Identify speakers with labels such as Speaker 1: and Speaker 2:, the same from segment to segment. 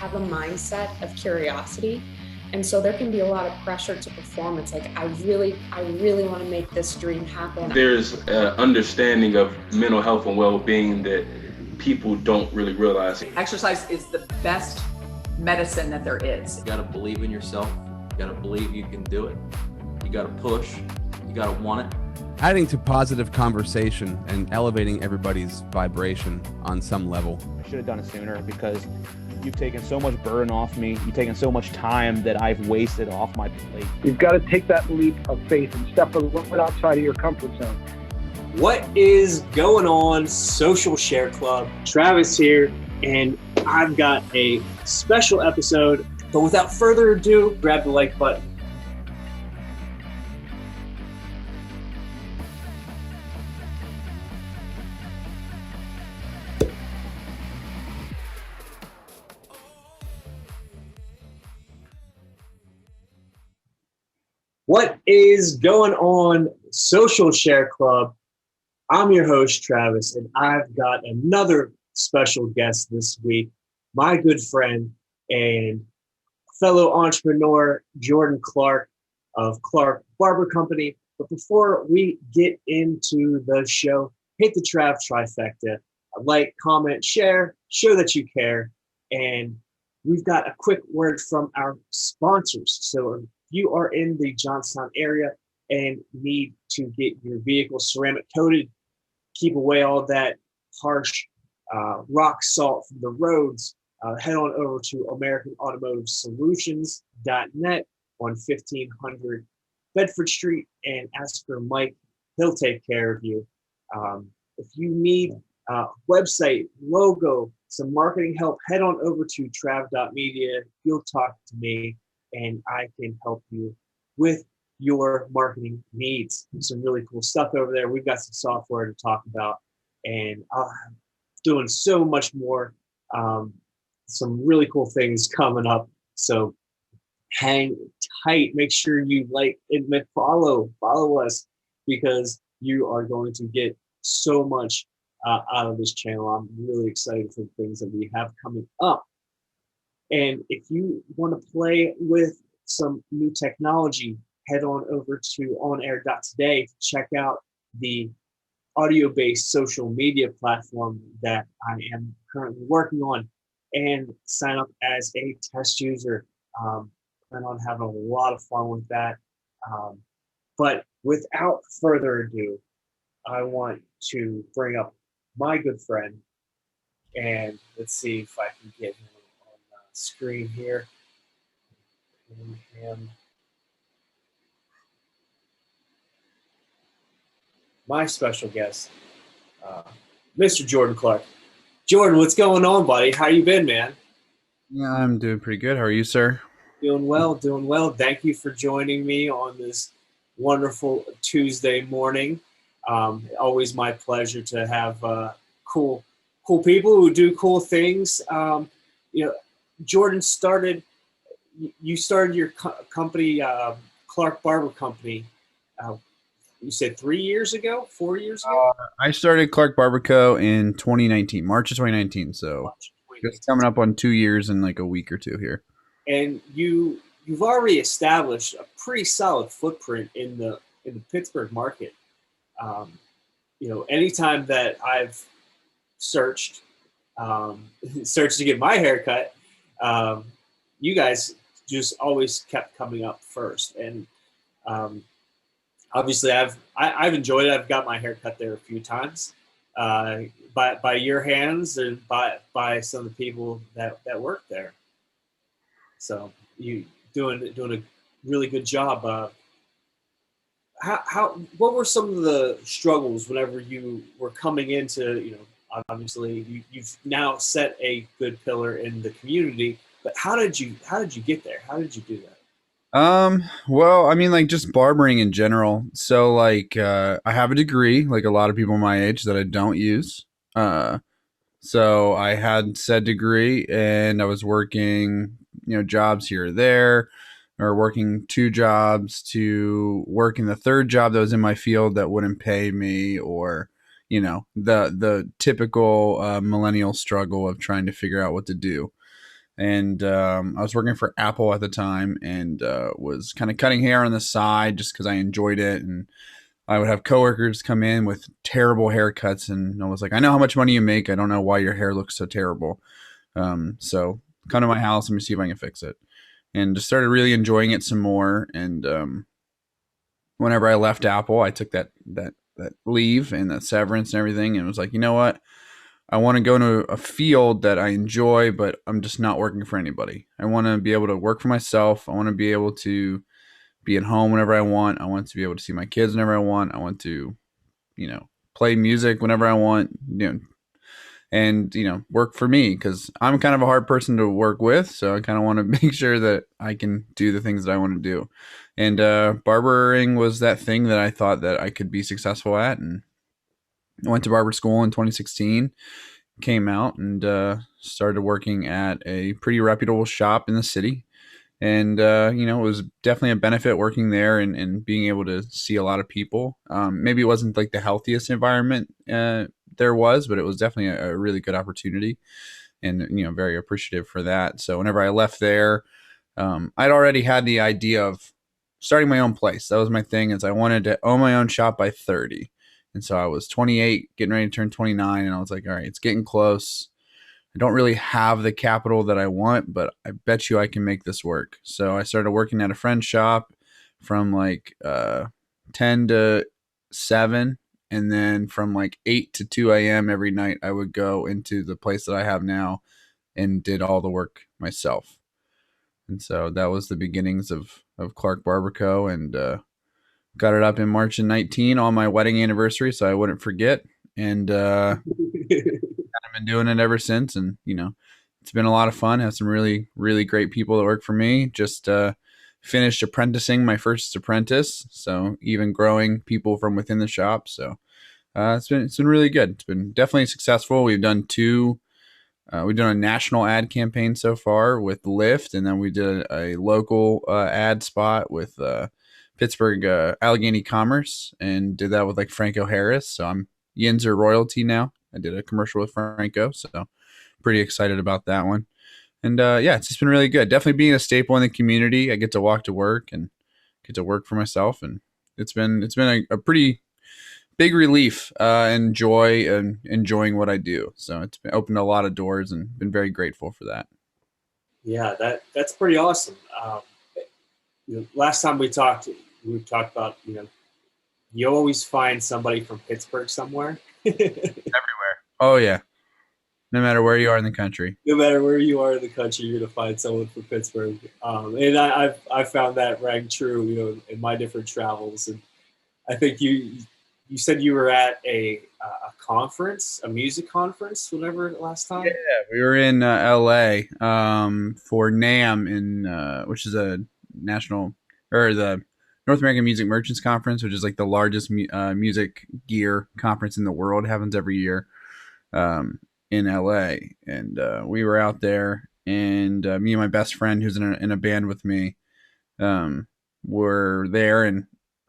Speaker 1: have a mindset of curiosity. And so there can be a lot of pressure to perform. It's like, I really want to make this dream happen.
Speaker 2: There's an understanding of mental health and well-being that people don't really realize.
Speaker 3: Exercise is the best medicine that there is.
Speaker 4: You gotta believe in yourself. You gotta believe you can do it. You gotta push. You gotta want it.
Speaker 5: Adding to positive conversation and elevating everybody's vibration on some level.
Speaker 6: I should have done it sooner because you've taken so much burden off me. You've taken so much time that I've wasted off my plate.
Speaker 7: You've got to take that leap of faith and step a little bit outside of your comfort zone.
Speaker 8: What is going on, Social Share Club? Travis here, and I've got a special episode. But without further ado, grab the like button. What is going on, Social Share Club? I'm your host, Travis, and I've got another special guest this week, my good friend and fellow entrepreneur, Jordan Clark of Clark Barber Company. But before we get into the show, hit the Trav trifecta. Like, comment, share, show that you care. And we've got a quick word from our sponsors. So if you are in the Johnstown area and need to get your vehicle ceramic coated, keep away all that harsh rock salt from the roads, head on over to AmericanAutomotiveSolutions.net on 1500 Bedford Street and ask for Mike. He'll take care of you. If you need a website, logo, some marketing help, head on over to trav.media. You'll talk to me and I can help you with your marketing needs. Some really cool stuff over there. We've got some software to talk about and doing so much more. Some really cool things coming up. So hang tight. Make sure you like and follow us because you are going to get so much out of this channel. I'm really excited for the things that we have coming up. And if you want to play with some new technology, head on over to onair.today to check out the audio-based social media platform that I am currently working on and sign up as a test user. Plan on having a lot of fun with that. But without further ado, I want to bring up my good friend, and let's see if I can get him on the screen here. My special guest, Mr. Jordan Clark. Jordan, what's going on, buddy? How you been, man?
Speaker 5: Yeah, I'm doing pretty good. How are you, sir?
Speaker 8: Doing well, doing well. Thank you for joining me on this wonderful Tuesday morning. Always my pleasure to have cool people who do cool things. Jordan you started your company, Clark Barber Company. You said 3 years ago, 4 years ago?
Speaker 5: I started Clark Barber Co. in 2019, March of 2019. So it's coming up on 2 years in like a week or two here.
Speaker 8: And you've already established a pretty solid footprint in the Pittsburgh market. Anytime that I've searched to get my haircut, you guys just always kept coming up first. And obviously I've enjoyed it. I've got my hair cut there a few times by your hands and by some of the people that work there. So you doing a really good job. What were some of the struggles whenever you were coming into, obviously you've now set a good pillar in the community, but how did you get there? How did you do that?
Speaker 5: Well, I mean, like just barbering in general. So like, I have a degree, like a lot of people my age, that I don't use. So I had said degree and I was working, jobs here or there, or working 2 jobs to work in the third job that was in my field that wouldn't pay me, or, the typical millennial struggle of trying to figure out what to do. And I was working for Apple at the time, and was kind of cutting hair on the side just because I enjoyed it. And I would have coworkers come in with terrible haircuts, and I was like, I know how much money you make. I don't know why your hair looks so terrible. So come to my house. Let me see if I can fix it. And just started really enjoying it some more. And whenever I left Apple, I took that leave and that severance and everything, and was like, you know what? I want to go into a field that I enjoy, but I'm just not working for anybody. I want to be able to work for myself. I want to be able to be at home whenever I want. I want to be able to see my kids whenever I want. I want to, play music whenever I want, and, work for me, because I'm kind of a hard person to work with. So I kind of want to make sure that I can do the things that I want to do. And barbering was that thing that I thought that I could be successful at. And I went to barber school in 2016, came out, and started working at a pretty reputable shop in the city. And, it was definitely a benefit working there, and being able to see a lot of people. Maybe it wasn't like the healthiest environment there was, but it was definitely a really good opportunity, and, very appreciative for that. So whenever I left there, I'd already had the idea of starting my own place. That was my thing, is I wanted to own my own shop by 30. And so I was 28, getting ready to turn 29, and I was like, all right, it's getting close. I don't really have the capital that I want, but I bet you I can make this work. So I started working at a friend's shop from like 10 to 7. And then from like 8 to 2 a.m. every night, I would go into the place that I have now and did all the work myself. And so that was the beginnings of Clark Barber Co. And got it up in March of 19 on my wedding anniversary, so I wouldn't forget. And I've been doing it ever since. And, it's been a lot of fun. Have some really, really great people that work for me. Just finished apprenticing my first apprentice. So even growing people from within the shop. So it's been really good. It's been definitely successful. We've done we've done a national ad campaign so far with Lyft, and then we did a local ad spot with Pittsburgh Allegheny Commerce, and did that with like Franco Harris. So I'm Yinzer royalty now. I did a commercial with Franco, so pretty excited about that one. And yeah, it's just been really good. Definitely being a staple in the community. I get to walk to work and get to work for myself, and it's been a pretty big relief and joy, and enjoying what I do. So it's been opened a lot of doors, and been very grateful for that.
Speaker 8: Yeah, that's pretty awesome. Last time we talked about, you always find somebody from Pittsburgh somewhere.
Speaker 5: Everywhere. Oh yeah. No matter where you are in the country.
Speaker 8: No matter where you are in the country, you're gonna find someone from Pittsburgh. And I've found that rang true, in my different travels. And I think you said you were at a conference, a music conference, whatever, last time.
Speaker 5: Yeah, we were in LA for NAMM, which is a national, or the North American Music Merchants Conference, which is like the largest music gear conference in the world. It happens every year in LA. And we were out there, and me and my best friend, who's in a band with me, were there. And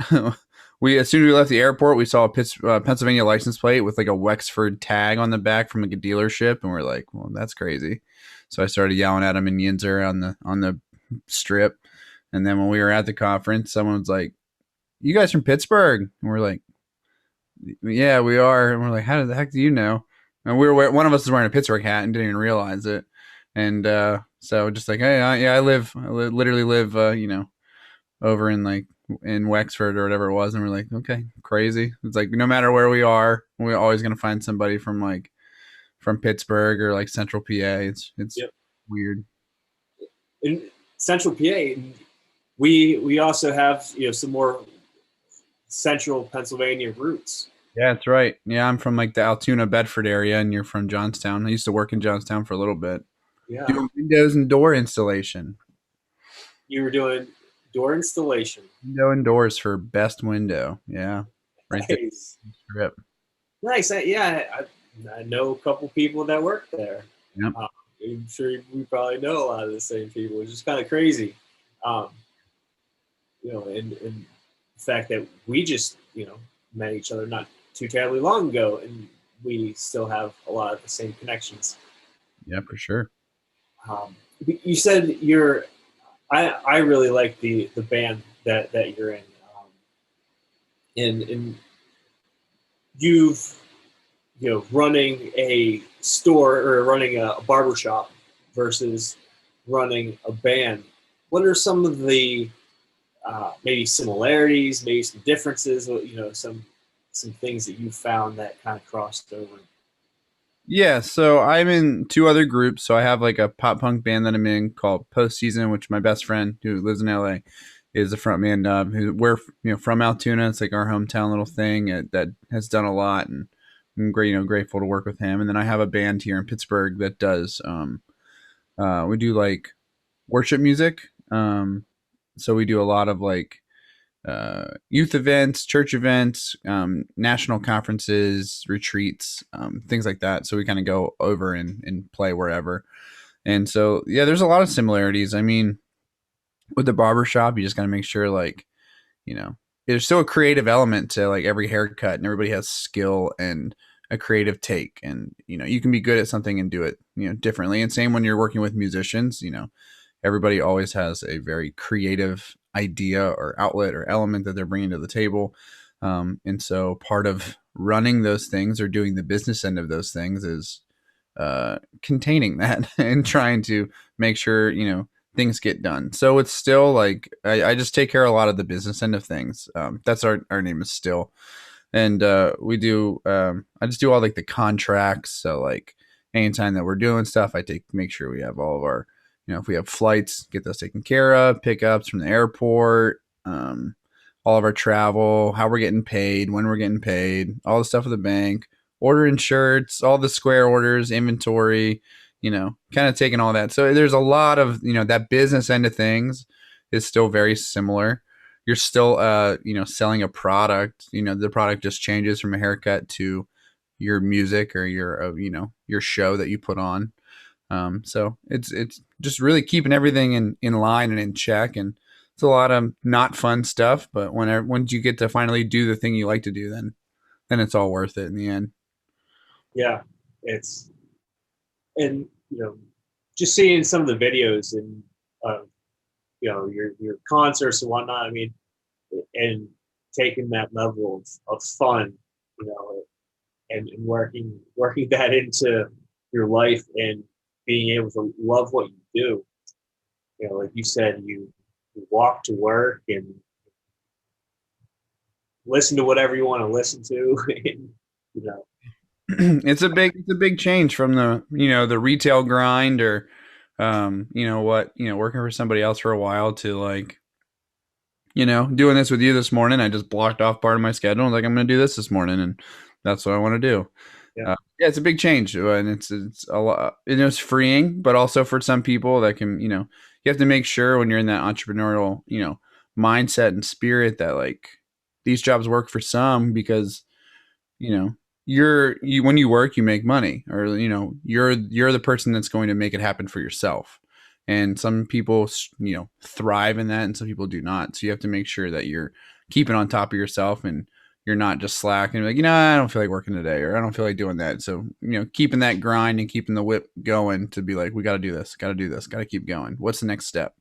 Speaker 5: as soon as we left the airport, we saw a Pennsylvania license plate with like a Wexford tag on the back from like a dealership, and we're like, well, that's crazy. So I started yelling at him in Yinzer on the strip. And then when we were at the conference, someone was like, "You guys from Pittsburgh?" And we're like, "Yeah, we are." And we're like, "How the heck do you know?" And one of us was wearing a Pittsburgh hat and didn't even realize it. And so just like, "Hey, I literally live, over in Wexford or whatever it was." And we're like, "Okay, crazy." It's like, no matter where we are, we're always gonna find somebody from Pittsburgh or like Central PA. It's
Speaker 8: Yep.
Speaker 5: Weird.
Speaker 8: In Central PA, we also have some more Central Pennsylvania roots.
Speaker 5: Yeah, that's right. Yeah, I'm from like the Altoona, Bedford area, and you're from Johnstown. I used to work in Johnstown for a little bit.
Speaker 8: Yeah,
Speaker 5: Doing windows and door installation.
Speaker 8: you were doing door installation.
Speaker 5: Window and doors for Best Window. Yeah, right
Speaker 8: Nice.
Speaker 5: there.
Speaker 8: Nice. I know a couple people that work there.
Speaker 5: Yep.
Speaker 8: I'm sure we probably know a lot of the same people, which is kind of crazy. And the fact that we just, met each other not too terribly long ago, and we still have a lot of the same connections.
Speaker 5: Yeah, for sure.
Speaker 8: You said you're. I really like the band that you're in. And you've running a store or running a barber shop versus running a band. What are some of the maybe similarities, maybe some differences? Some things that you found that kind of crossed over.
Speaker 5: Yeah, so I'm in two other groups. So I have like a pop punk band that I'm in called Postseason, which my best friend who lives in LA is the front man. Who we're from Altoona. It's like our hometown little thing that has done a lot, and I'm great, grateful to work with him. And then I have a band here in Pittsburgh that does we do like worship music. So we do a lot of like youth events, church events, national conferences, retreats, things like that. So we kind of go over and play wherever. And so, yeah, there's a lot of similarities. I mean, with the barber shop, you just got to make sure, like, you know, there's still a creative element to like every haircut, and everybody has skill and a creative take. And, you can be good at something and do it, differently. And same when you're working with musicians, everybody always has a very creative idea or outlet or element that they're bringing to the table. And so part of running those things or doing the business end of those things is containing that and trying to make sure, things get done. So it's still like, I just take care of a lot of the business end of things. That's our name is Still. And we do, I just do all like the contracts. So like anytime that we're doing stuff, make sure we have all of our, if we have flights, get those taken care of, pickups from the airport, all of our travel, how we're getting paid, when we're getting paid, all the stuff with the bank, ordering shirts, all the square orders, inventory, kind of taking all that. So there's a lot of, that business end of things is still very similar. You're still, selling a product, the product just changes from a haircut to your music or your show that you put on. So it's just really keeping everything in line and in check, and it's a lot of not fun stuff. But once you get to finally do the thing you like to do, then it's all worth it in the end.
Speaker 8: Yeah, it's and just seeing some of the videos and your concerts and whatnot. I mean, and taking that level of fun, and working that into your life and being able to love what you do. Like you said, you walk to work and listen to whatever you want to listen to. And,
Speaker 5: it's a big change from the retail grind or working for somebody else for a while to like doing this with you this morning. I just blocked off part of my schedule. I was like, I'm going to do this morning, and that's what I want to do. Yeah, it's a big change, and it's a lot. It's freeing, but also for some people that can, you have to make sure when you're in that entrepreneurial, mindset and spirit that like these jobs work for some because, when you work, you make money, or you're the person that's going to make it happen for yourself. And some people, thrive in that, and some people do not. So you have to make sure that you're keeping on top of yourself, and you're not just slacking. Like, I don't feel like working today, or I don't feel like doing that. So, keeping that grind and keeping the whip going to be like, we got to do this, got to keep going. What's the next step?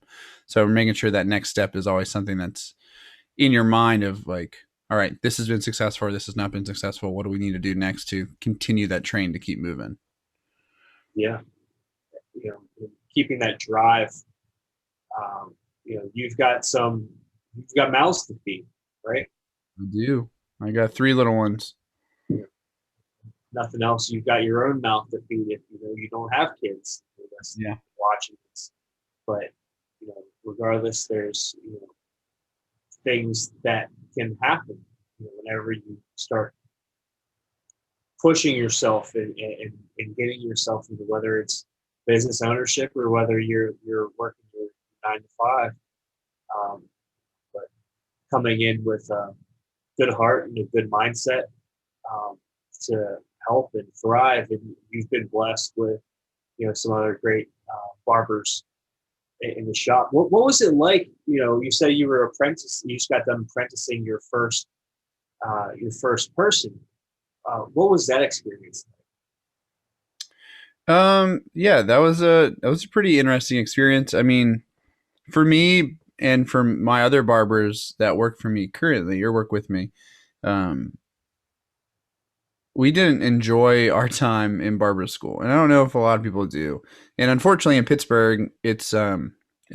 Speaker 5: So we're making sure that next step is always something that's in your mind of like, all right, this has been successful, or this has not been successful. What do we need to do next to continue that train to keep moving?
Speaker 8: Yeah. Keeping that drive. You've got mouths to feed, right?
Speaker 5: I do. I got 3 little ones.
Speaker 8: Nothing else. You've got your own mouth to feed if you don't have kids.
Speaker 5: Yeah.
Speaker 8: Watching this, but regardless, there's things that can happen. Whenever you start pushing yourself and getting yourself into, whether it's business ownership or whether you're working your 9 to 5, but coming in with a good heart and a good mindset to help and thrive. And you've been blessed with some other great barbers in the shop. What was it like? You said you were apprentice. You just got done apprenticing your first person. What was that experience like?
Speaker 5: Yeah, that was a pretty interesting experience. I mean, for me and for my other barbers that work for me currently or work with me, um, we didn't enjoy our time in barber school, and I don't know if a lot of people do. And unfortunately, in Pittsburgh, it's a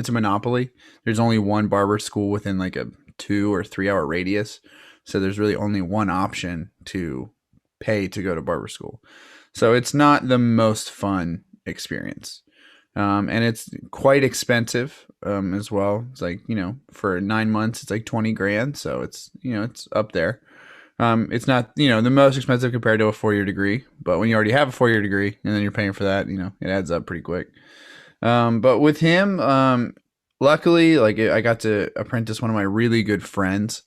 Speaker 5: monopoly. There's only one barber school within like a 2 or 3 hour radius, so there's really only one option to pay to go to barber school. So it's not the most fun experience, and it's quite expensive as well. It's like for 9 months, it's like 20 grand, so it's up there. It's not, the most expensive compared to a 4 year degree, but when you already have a 4 year degree and then you're paying for that, it adds up pretty quick. But with him, luckily, like I got to apprentice one of my really good friends,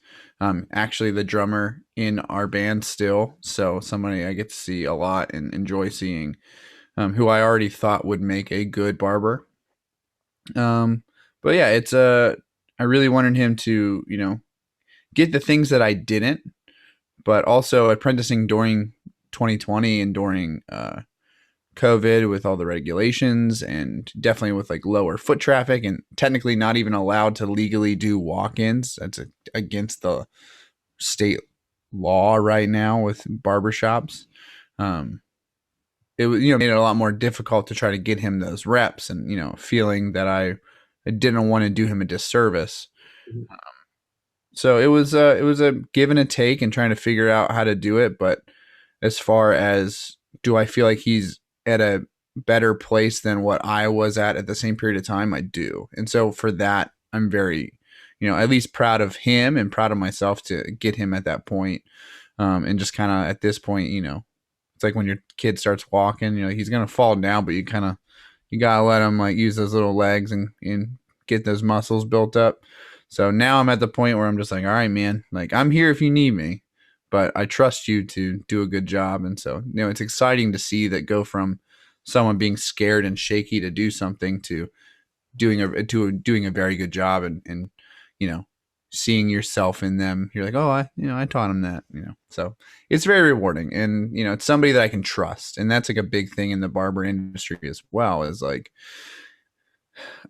Speaker 5: actually the drummer in our band still. So somebody I get to see a lot and enjoy seeing, who I already thought would make a good barber. Um, but yeah, I really wanted him to, get the things that I didn't, but also apprenticing during 2020 and during COVID with all the regulations and definitely with like lower foot traffic and technically not even allowed to legally do walk-ins. That's against the state law right now with barbershops. It was made it a lot more difficult to try to get him those reps and feeling that I didn't want to do him a disservice.
Speaker 8: Mhm.
Speaker 5: So it was a give and a take and trying to figure out how to do it. But as far as do I feel like he's at a better place than what I was at the same period of time, I do. And so for that, I'm very, at least proud of him and proud of myself to get him at that point. And just kind of at this point, it's like when your kid starts walking, he's gonna fall down, but you gotta let him like use those little legs and get those muscles built up. So now I'm at the point where I'm just like, all right, man, like I'm here if you need me, but I trust you to do a good job. And so, it's exciting to see that go from someone being scared and shaky to do something to doing a very good job and you know, seeing yourself in them. You're like, oh, I taught him that, So it's very rewarding. And, it's somebody that I can trust. And that's like a big thing in the barber industry as well, is like,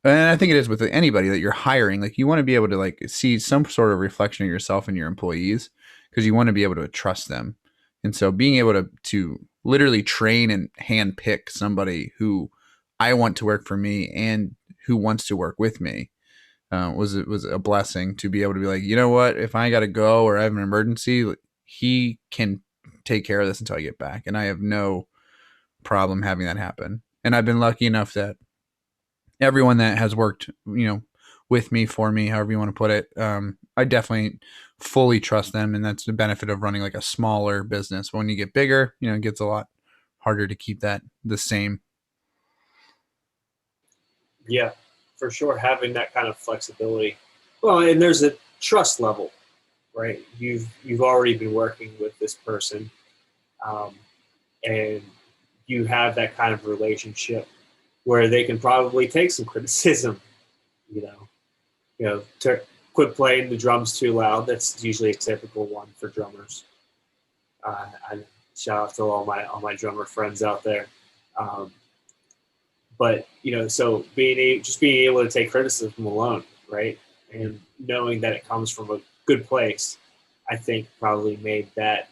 Speaker 5: and I think it is with anybody that you're hiring. Like you want to be able to like see some sort of reflection of yourself in your employees because you want to be able to trust them. And so being able to literally train and hand pick somebody who I want to work for me and who wants to work with me was a blessing to be able to be like, you know what, if I got to go or I have an emergency, he can take care of this until I get back, and I have no problem having that happen. And I've been lucky enough that everyone that has worked, with me, for me, however you want to put it, I definitely fully trust them, and that's the benefit of running like a smaller business. When you get bigger, it gets a lot harder to keep that the same.
Speaker 8: Yeah, for sure. Having that kind of flexibility. Well, and there's a trust level, right? You've already been working with this person, um, and you have that kind of relationship where they can probably take some criticism. You know, to quit playing the drums too loud. That's usually a typical one for drummers. I shout out to all my drummer friends out there. Um, but so being able to take criticism alone, right, and knowing that it comes from a good place, I think probably made that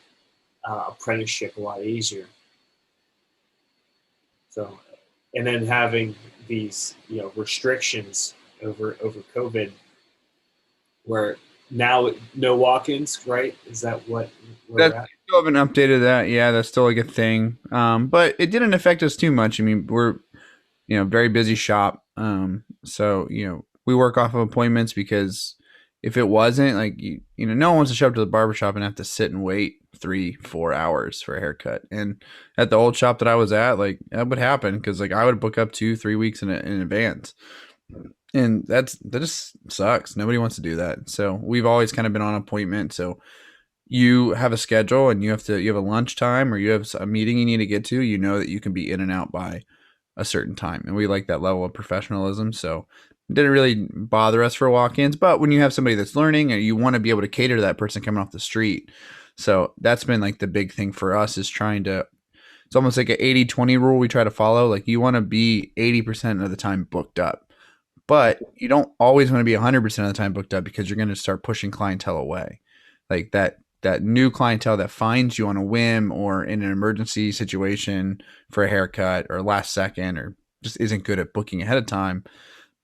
Speaker 8: apprenticeship a lot easier. So, and then having these restrictions over COVID, where now no walk-ins, right? Is that what we're
Speaker 5: That
Speaker 8: at?
Speaker 5: still haven't updated that. Yeah, that's still like a thing. But it didn't affect us too much. I mean, we're very busy shop. So we work off of appointments because if it wasn't like no one wants to show up to the barbershop and have to sit and wait 3-4 hours for a haircut. And at the old shop that I was at, like that would happen because like I would book up 2-3 weeks in advance. And that just sucks. Nobody wants to do that. So we've always kind of been on appointment. So you have a schedule and you have a lunch time or you have a meeting you need to get to, that you can be in and out by a certain time. And we like that level of professionalism. So it didn't really bother us for walk-ins, but when you have somebody that's learning and you want to be able to cater to that person coming off the street. So that's been like the big thing for us, is trying to it's almost like an 80-20 rule we try to follow. Like you want to be 80% of the time booked up, but you don't always want to be 100% of the time booked up because you're going to start pushing clientele away. Like that new clientele that finds you on a whim or in an emergency situation for a haircut or last second or just isn't good at booking ahead of time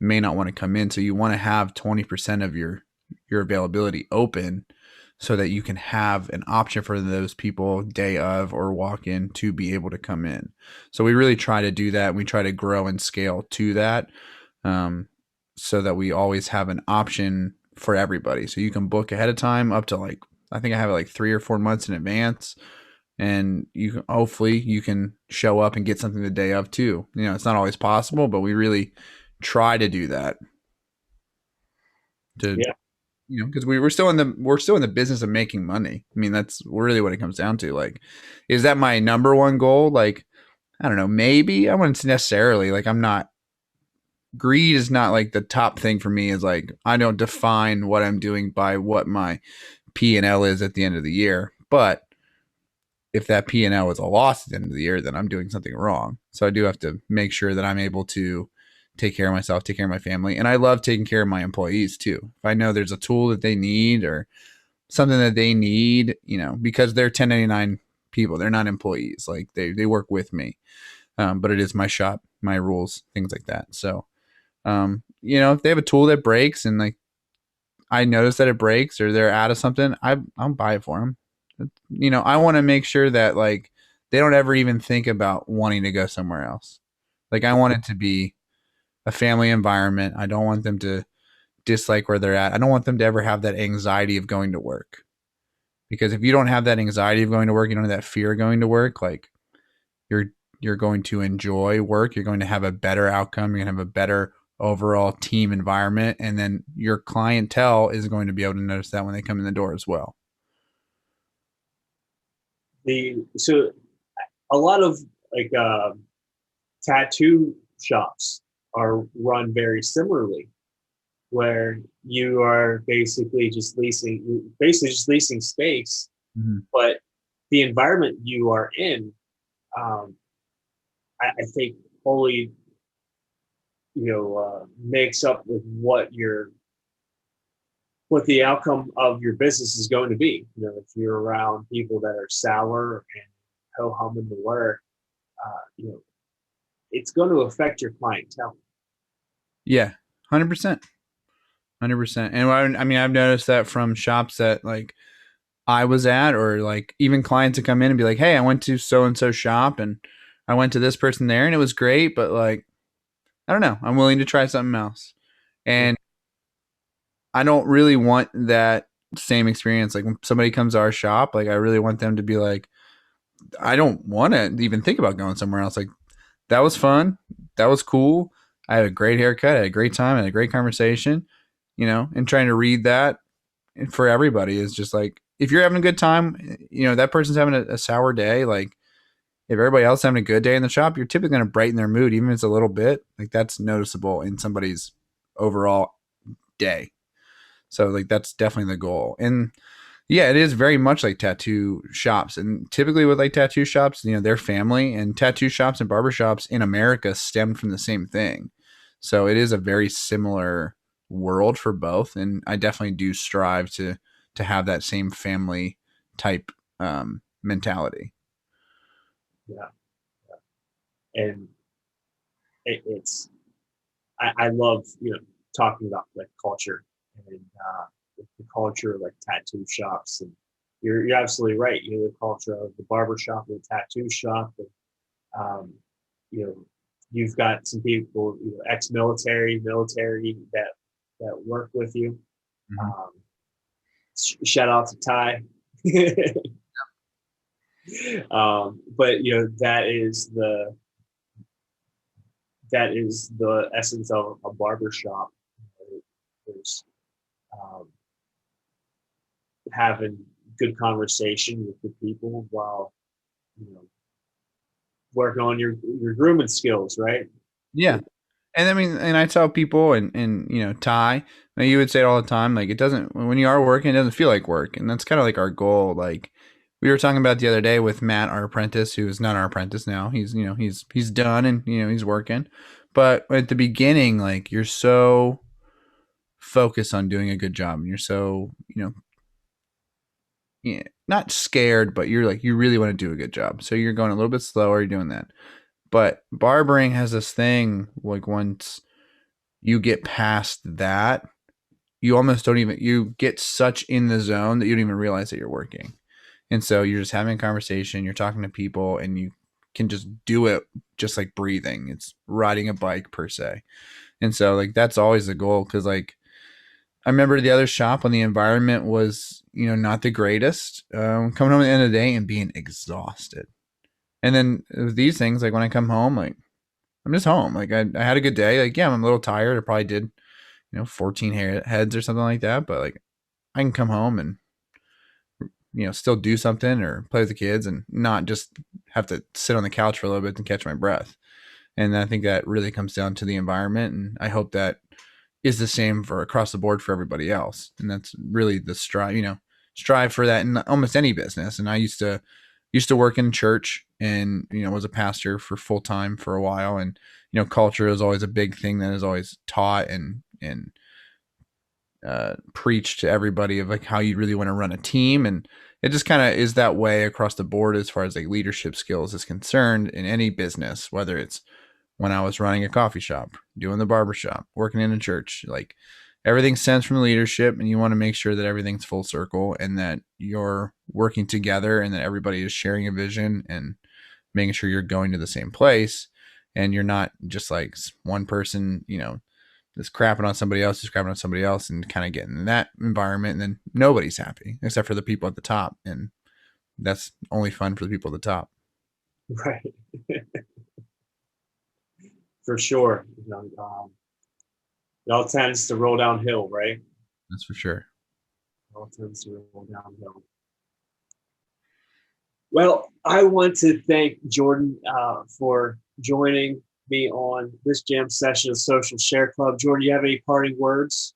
Speaker 5: may not want to come in. So you want to have 20% of your availability open so that you can have an option for those people day of or walk in to be able to come in. So we really try to do that. We try to grow and scale to that, so that we always have an option for everybody. So you can book ahead of time up to like, I think I have it like 3 or 4 months in advance, and you can, hopefully you can show up and get something the day of too. You know, it's not always possible, but we really try to do that to,
Speaker 8: Yeah.
Speaker 5: you know, because we're still in the business of making money. I mean, that's really what it comes down to. Like, is that my number one goal? Like, I don't know, maybe I wouldn't necessarily, like, I'm not, greed is not like the top thing for me. Is like, I don't define what I'm doing by what my P&L is at the end of the year. But if that P&L is a loss at the end of the year, then I'm doing something wrong. So I do have to make sure that I'm able to take care of myself, take care of my family. And I love taking care of my employees too. If I know there's a tool that they need or something that they need, you know, because they're 1099 people, they're not employees. Like they work with me. But it is my shop, my rules, things like that. So, you know, if they have a tool that breaks and like I notice that it breaks or they're out of something, I'll buy it for them. You know, I want to make sure that like they don't ever even think about wanting to go somewhere else. Like I want it to be a family environment. I don't want them to dislike where they're at. I don't want them to ever have that anxiety of going to work. Because if you don't have that anxiety of going to work, you don't have that fear of going to work, like you're going to enjoy work, you're going to have a better outcome, you're going to have a better overall team environment, and then your clientele is going to be able to notice that when they come in the door as well.
Speaker 8: So a lot of like tattoo shops are run very similarly, where you are basically just leasing space, but the environment you are in, I think wholly, makes up with what the outcome of your business is going to be. You know, if you're around people that are sour and ho hum in the work, it's going to affect your clientele.
Speaker 5: Yeah, 100%. 100%. And I mean, I've noticed that from shops that like I was at, or like even clients that come in and be like, hey, I went to so-and-so shop and I went to this person there and it was great, but like, I don't know, I'm willing to try something else. And I don't really want that same experience. Like when somebody comes to our shop, like I really want them to be like, I don't want to even think about going somewhere else. Like that was fun. That was cool. I had a great haircut. I had a great time. I had a great conversation, you know, and trying to read that for everybody is just like, if you're having a good time, you know, that person's having a sour day. Like if everybody else is having a good day in the shop, you're typically going to brighten their mood, even if it's a little bit. Like that's noticeable in somebody's overall day. So like that's definitely the goal. And yeah, it is very much like tattoo shops. And typically with like tattoo shops, you know, their family, and tattoo shops and barber shops in America stemmed from the same thing. So it is a very similar world for both. And I definitely do strive to have that same family type mentality.
Speaker 8: Yeah. And I love, talking about like culture and the culture of like tattoo shops. And you're absolutely right. The culture of the barber shop and the tattoo shop. And, you've got some people, ex-military, military that work with you. Shout out to Ty. But that is the essence of a barber shop. There's having good conversation with the people while working on your grooming skills, right?
Speaker 5: Yeah. And I mean, and I tell people, and Ty, you would say it all the time, like it doesn't, when you are working, it doesn't feel like work. And that's kind of like our goal. Like we were talking about the other day with Matt, our apprentice, who is not our apprentice now. He's, he's done and, he's working. But at the beginning, like, you're so focused on doing a good job, and you're so, yeah, not scared, but you're like, you really want to do a good job. So you're going a little bit slower, you're doing that. But barbering has this thing, like, once you get past that, you almost don't even, you get such in the zone that you don't even realize that you're working. And so you're just having a conversation, you're talking to people, and you can just do it just like breathing. It's riding a bike per se. And so, like, that's always the goal. Cause, like, I remember the other shop when the environment was, not the greatest, coming home at the end of the day and being exhausted. And then with these things, like, when I come home, like, I'm just home. Like, I had a good day. Like, yeah, I'm a little tired. I probably did, 14 heads or something like that. But, like, I can come home and, still do something or play with the kids and not just have to sit on the couch for a little bit and catch my breath. And I think that really comes down to the environment. And I hope that is the same for across the board for everybody else. And that's really the strive for that in almost any business. And I used to work in church and, was a pastor for full time for a while. And, culture is always a big thing that is always taught and preached to everybody of, like, how you really want to run a team. And it just kind of is that way across the board as far as, like, leadership skills is concerned in any business, whether it's when I was running a coffee shop, doing the barber shop, working in a church. Like, everything stems from the leadership, and you want to make sure that everything's full circle and that you're working together and that everybody is sharing a vision and making sure you're going to the same place. And you're not just like one person, just crapping on somebody else, just crapping on somebody else, and kind of getting in that environment. And then nobody's happy except for the people at the top. And that's only fun for the people at the top.
Speaker 8: Right. For sure. It all tends to roll downhill, right?
Speaker 5: That's for sure.
Speaker 8: It all tends to roll downhill. Well, I want to thank Jordan for joining me on this jam session of Social Share Club. Jordan, do you have any parting words?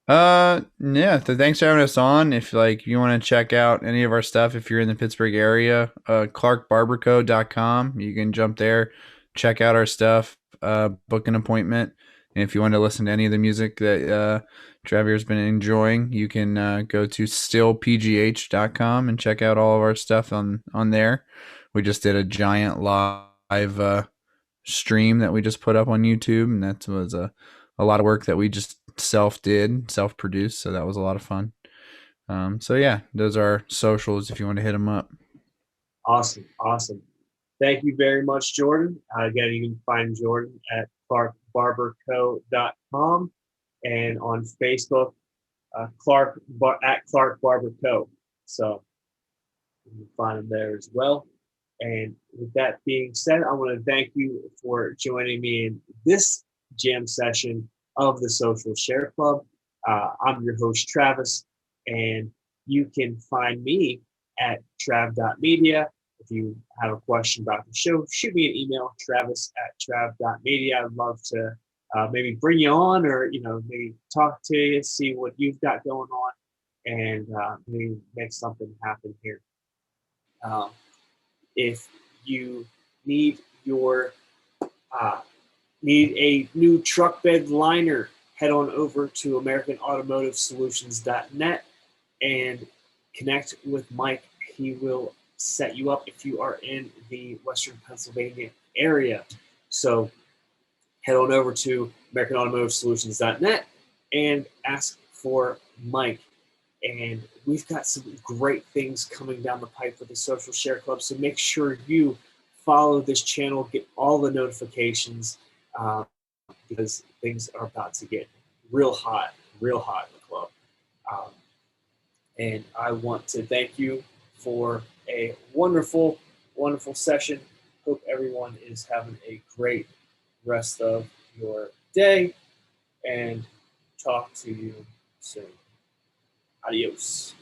Speaker 5: Yeah. So thanks for having us on. If, like, you want to check out any of our stuff, if you're in the Pittsburgh area, clarkbarberco.com, you can jump there, check out our stuff, book an appointment. And if you want to listen to any of the music that Travier's been enjoying, you can go to stillpgh.com and check out all of our stuff on there. We just did a giant live stream that we just put up on YouTube, and that was a lot of work that we just self-produced. So that was a lot of fun. So yeah, those are socials if you want to hit them up.
Speaker 8: Awesome. Thank you very much, Jordan. Again, you can find Jordan at clarkbarberco.com and on Facebook, at Clark Barber Co. So you can find him there as well. And with that being said, I want to thank you for joining me in this jam session of the Social Share Club. I'm your host, Travis, and you can find me at trav.media. If you have a question about the show, shoot me an email, travis@trav.media. I'd love to maybe bring you on or, maybe talk to you, see what you've got going on, and maybe make something happen here. If you need need a new truck bed liner, head on over to AmericanAutomotiveSolutions.net and connect with Mike. He will set you up if you are in the Western Pennsylvania area. So head on over to AmericanAutomotiveSolutions.net and ask for Mike. And we've got some great things coming down the pipe for the Social Share Club. So make sure you follow this channel, get all the notifications, because things are about to get real hot in the club. And I want to thank you for a wonderful, wonderful session. Hope everyone is having a great rest of your day, and talk to you soon. Adios.